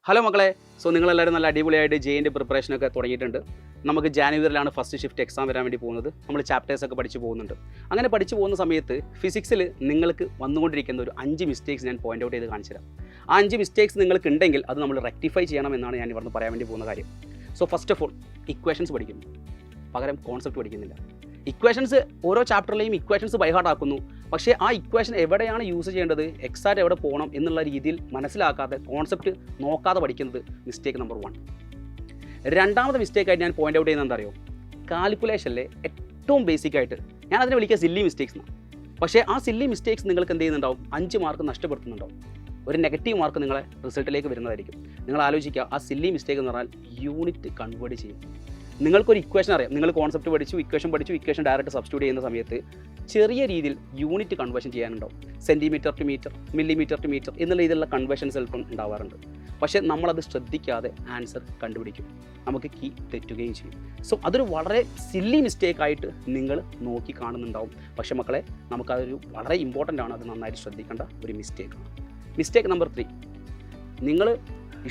Hello മക്കളെ, so നിങ്ങളെല്ലാവരും നല്ല അടിപൊളിയായിട്ട് ജെയിൻ്റെ പ്രിപ്പറേഷനൊക്കെ തുടങ്ങിയിട്ടുണ്ട്. നമുക്ക് ജാനുവരിയിലാണ് ഫസ്റ്റ് ഷിഫ്റ്റ് എക്സാം വരാൻ വേണ്ടി പോകുന്നത്. നമ്മൾ ചാപ്റ്റേഴ്സൊക്കെ പഠിച്ച് പോകുന്നുണ്ട്. അങ്ങനെ പഠിച്ച് പോകുന്ന സമയത്ത് ഫിസിക്സിൽ നിങ്ങൾക്ക് വന്നുകൊണ്ടിരിക്കുന്ന ഒരു 5 മിസ്റ്റേക്സ് ഞാൻ പോയിൻ്റ് ഔട്ട് ചെയ്ത് കാണിച്ചു തരാം. ആ 5 മിസ്റ്റേക്സ് നിങ്ങൾക്ക് ഉണ്ടെങ്കിൽ അത് നമ്മൾ റെക്ടിഫൈ ചെയ്യണമെന്നാണ് ഞാൻ ഇവിടുന്ന് പറയാൻ വേണ്ടി പോകുന്ന കാര്യം. So first of all equations പഠിക്കുന്നു, പകരം കോൺസെപ്റ്റ് പഠിക്കുന്നില്ല. ഇക്വേഷൻസ് ഓരോ ചാപ്റ്ററിലെയും ഇക്വേഷൻസ് ബൈഹാർട്ട് ആക്കുന്നു. പക്ഷേ ആ ഇക്വേഷൻ എവിടെയാണ് യൂസ് ചെയ്യേണ്ടത്, എക്സാക്റ്റ് എവിടെ പോകണം എന്നുള്ള രീതിയിൽ മനസ്സിലാക്കാതെ കോൺസെപ്റ്റ് നോക്കാതെ പഠിക്കുന്നത് മിസ്റ്റേക്ക് നമ്പർ 1. രണ്ടാമത്തെ മിസ്റ്റേക്കായിട്ട് ഞാൻ പോയിൻ്റ് ഔട്ട് ചെയ്യുന്നത് എന്താ അറിയോ, കാൽക്കുലേഷനിലെ ഏറ്റവും ബേസിക് ആയിട്ട് ഞാൻ അതിനെ വിളിക്കുക സില്ലി മിസ്റ്റേക്സ് എന്നാണ്. പക്ഷേ ആ സില്ലി മിസ്റ്റേക്സ് നിങ്ങൾക്ക് എന്ത് ചെയ്യുന്നുണ്ടാവും, 5 മാർക്ക് നഷ്ടപ്പെടുത്തുന്നുണ്ടാവും. ഒരു നെഗറ്റീവ് മാർക്ക് നിങ്ങളെ റിസൾട്ടിലേക്ക് വരുന്നതായിരിക്കും. നിങ്ങൾ ആലോചിക്കുക, ആ സില്ലി മിസ്റ്റേക്ക് എന്ന് പറഞ്ഞാൽ യൂണിറ്റ് കൺവേർട്ട് ചെയ്യും. നിങ്ങൾക്കൊരു ഇക്വേഷൻ അറിയാം, നിങ്ങൾ കോൺസെപ്റ്റ് പഠിച്ചു, ഇക്വേഷൻ ഡയറക്റ്റ് സബ്സ്റ്റിറ്റ്യൂട്ട് ചെയ്യുന്ന സമയത്ത് ചെറിയ രീതിയിൽ യൂണിറ്റ് കൺവേർഷൻ ചെയ്യാനുണ്ടാവും. Centimetre to metre, millimetre to metre എന്നുള്ള രീതിയിലുള്ള കൺവേർഷൻസ് ചിലപ്പം ഉണ്ടാവാറുണ്ട്. പക്ഷേ നമ്മളത് ശ്രദ്ധിക്കാതെ ആൻസർ കണ്ടുപിടിക്കും, നമുക്ക് കീ തെറ്റുകയും ചെയ്യും. സോ അതൊരു വളരെ സില്ലി മിസ്റ്റേക്കായിട്ട് നിങ്ങൾ നോക്കി കാണുന്നുണ്ടാവും. പക്ഷേ മക്കളെ, നമുക്കതൊരു വളരെ ഇമ്പോർട്ടൻ്റ് ആണ്, അത് നന്നായിട്ട് ശ്രദ്ധിക്കേണ്ട ഒരു മിസ്റ്റേക്കാണ്. മിസ്റ്റേക്ക് നമ്പർ 3, നിങ്ങൾ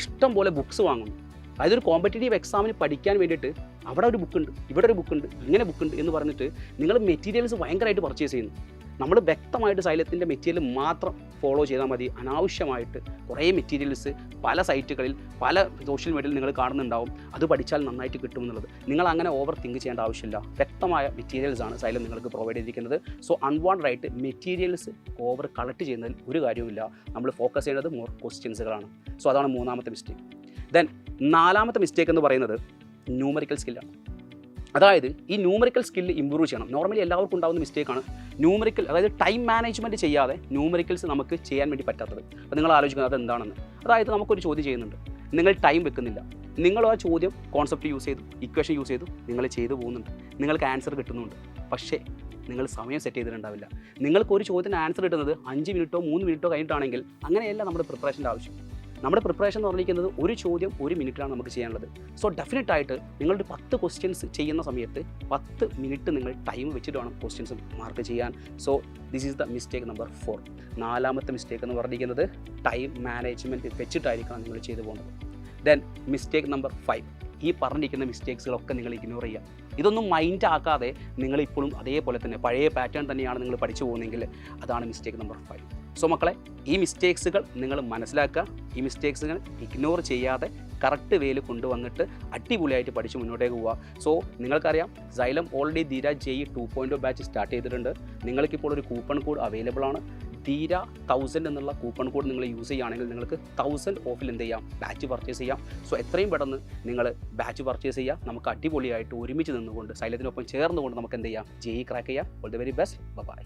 ഇഷ്ടം പോലെ ബുക്സ് വാങ്ങുന്നു. അതായത് ഒരു കോമ്പറ്റേറ്റീവ് എക്സാമിന് പഠിക്കാൻ വേണ്ടിയിട്ട് അവിടെ ഒരു ബുക്കുണ്ട്, ഇവിടെ ഒരു ബുക്കുണ്ട്, ഇങ്ങനെ ബുക്കുണ്ട് എന്ന് പറഞ്ഞിട്ട് നിങ്ങൾ മെറ്റീരിയൽസ് ഭയങ്കരമായിട്ട് പർച്ചേസ് ചെയ്യുന്നു. നമ്മൾ വ്യക്തമായിട്ട് സൈലത്തിൻ്റെ മെറ്റീരിയൽ മാത്രം ഫോളോ ചെയ്താൽ മതി. അനാവശ്യമായിട്ട് കുറേ മെറ്റീരിയൽസ് പല സൈറ്റുകളിൽ പല സോഷ്യൽ മീഡിയയിൽ നിങ്ങൾ കാണുന്നുണ്ടാവും, അത് പഠിച്ചാൽ നന്നായിട്ട് കിട്ടുമെന്നുള്ളത്. നിങ്ങൾ അങ്ങനെ ഓവർ തിങ്ക് ചെയ്യേണ്ട ആവശ്യമില്ല. വ്യക്തമായ മെറ്റീരിയൽസാണ് സൈലം നിങ്ങൾക്ക് പ്രൊവൈഡ് ചെയ്തിരിക്കുന്നത്. സോ അൺവാണ്ടഡ് ആയിട്ട് മെറ്റീരിയൽസ് ഓവർ കളക്ട് ചെയ്യുന്നതിൽ ഒരു കാര്യവുമില്ല. നമ്മൾ ഫോക്കസ് ചെയ്യുന്നത് മോർ ക്വസ്റ്റ്യൻസുകളാണ്. സോ അതാണ് 3ാമത്തെ മിസ്റ്റേക്ക്. ദെൻ 4ാമത്തെ മിസ്റ്റേക്ക് എന്ന് പറയുന്നത് ന്യൂമറിക്കൽ സ്കില്ലാണ്. അതായത് ഈ ന്യൂമറിക്കൽ സ്കില്ല് ഇമ്പ്രൂവ് ചെയ്യണം. നോർമലി എല്ലാവർക്കും ഉണ്ടാകുന്ന മിസ്റ്റേക്കാണ് ന്യൂമറിക്കൽ, അതായത് ടൈം മാനേജ്മെൻറ്റ് ചെയ്യാതെ ന്യൂമറിക്കൽസ് നമുക്ക് ചെയ്യാൻ വേണ്ടി പറ്റാത്തത്. അപ്പോൾ നിങ്ങൾ ആലോചിക്കുന്നത് അതെന്താണെന്ന്. അതായത് നമുക്കൊരു ചോദ്യം ചെയ്യുന്നുണ്ട്, നിങ്ങൾ ടൈം വെക്കുന്നില്ല, നിങ്ങൾ ആ ചോദ്യം കോൺസെപ്റ്റ് യൂസ് ചെയ്തു, ഇക്വേഷൻ യൂസ് ചെയ്തു, നിങ്ങൾ ചെയ്തു പോകുന്നുണ്ട്, നിങ്ങൾക്ക് ആൻസർ കിട്ടുന്നുണ്ട്. പക്ഷേ നിങ്ങൾ സമയം സെറ്റ് ചെയ്തിട്ടുണ്ടാവില്ല. നിങ്ങൾക്ക് ഒരു ചോദ്യത്തിന് ആൻസർ കിട്ടുന്നത് 5 മിനിറ്റോ 3 മിനിറ്റോ കഴിഞ്ഞിട്ടാണെങ്കിൽ അങ്ങനെയല്ല നമ്മുടെ പ്രിപ്പറേഷൻ്റെ ആവശ്യം. നമ്മുടെ പ്രിപ്പറേഷൻ എന്ന് പറഞ്ഞിരിക്കുന്നത് ഒരു ചോദ്യം 1 മിനിറ്റിലാണ് നമുക്ക് ചെയ്യാനുള്ളത്. സോ ഡെഫിനറ്റായിട്ട് നിങ്ങളൊരു 10 ക്വസ്റ്റ്യൻസ് ചെയ്യുന്ന സമയത്ത് 10 മിനിറ്റ് നിങ്ങൾ ടൈം വെച്ചിട്ട് വേണം ക്വസ്റ്റ്യൻസ് മാർക്ക് ചെയ്യാൻ. So this is the mistake number 4. 4ാമത്തെ മിസ്റ്റേക്ക് എന്ന് പറഞ്ഞിരിക്കുന്നത് ടൈം മാനേജ്മെൻറ്റ് വെച്ചിട്ടായിരിക്കണം നിങ്ങൾ ചെയ്തു പോകുന്നത്. ദെൻ മിസ്റ്റേക്ക് നമ്പർ 5, ഈ പറഞ്ഞിരിക്കുന്ന മിസ്റ്റേക്സുകളൊക്കെ നിങ്ങൾ ഇഗ്നോർ ചെയ്യുക. ഇതൊന്നും മൈൻഡ് ആക്കാതെ നിങ്ങളിപ്പോഴും അതേപോലെ തന്നെ പഴയ പാറ്റേൺ തന്നെയാണ് നിങ്ങൾ പഠിച്ചു പോകുന്നതെങ്കിൽ അതാണ് മിസ്റ്റേക്ക് നമ്പർ 5. സോ മക്കളെ, ഈ മിസ്റ്റേക്സുകൾ നിങ്ങൾ മനസ്സിലാക്കുക. ഈ മിസ്റ്റേക്സുകൾ ഇഗ്നോർ ചെയ്യാതെ കറക്റ്റ് വേയിൽ കൊണ്ടുവന്നിട്ട് അടിപൊളിയായിട്ട് പഠിച്ച് മുന്നോട്ടേക്ക് പോവുക. സോ നിങ്ങൾക്കറിയാം, സൈലം ഓൾറെഡി ധീര JEE 2.0 ബാച്ച് സ്റ്റാർട്ട് ചെയ്തിട്ടുണ്ട്. നിങ്ങൾക്കിപ്പോൾ ഒരു കൂപ്പൺ കോഡ് അവൈലബിൾ ആണ്. ധീര 1000 എന്നുള്ള കൂപ്പൺ കോഡ് നിങ്ങൾ യൂസ് ചെയ്യുകയാണെങ്കിൽ നിങ്ങൾക്ക് 1000 ഓഫിൽ എന്ത് ചെയ്യാം, ബാച്ച് പർച്ചേസ് ചെയ്യാം. സോ എത്രയും പെട്ടെന്ന് നിങ്ങൾ ബാച്ച് പർച്ചേസ് ചെയ്യുക. നമുക്ക് അടിപൊളിയായിട്ട് ഒരുമിച്ച് നിന്നുകൊണ്ട് സൈലത്തിനൊപ്പം ചേർന്നുകൊണ്ട് നമുക്ക് എന്ത് ചെയ്യാം, JEE ക്രാക്ക് ചെയ്യാം. All the very best. By.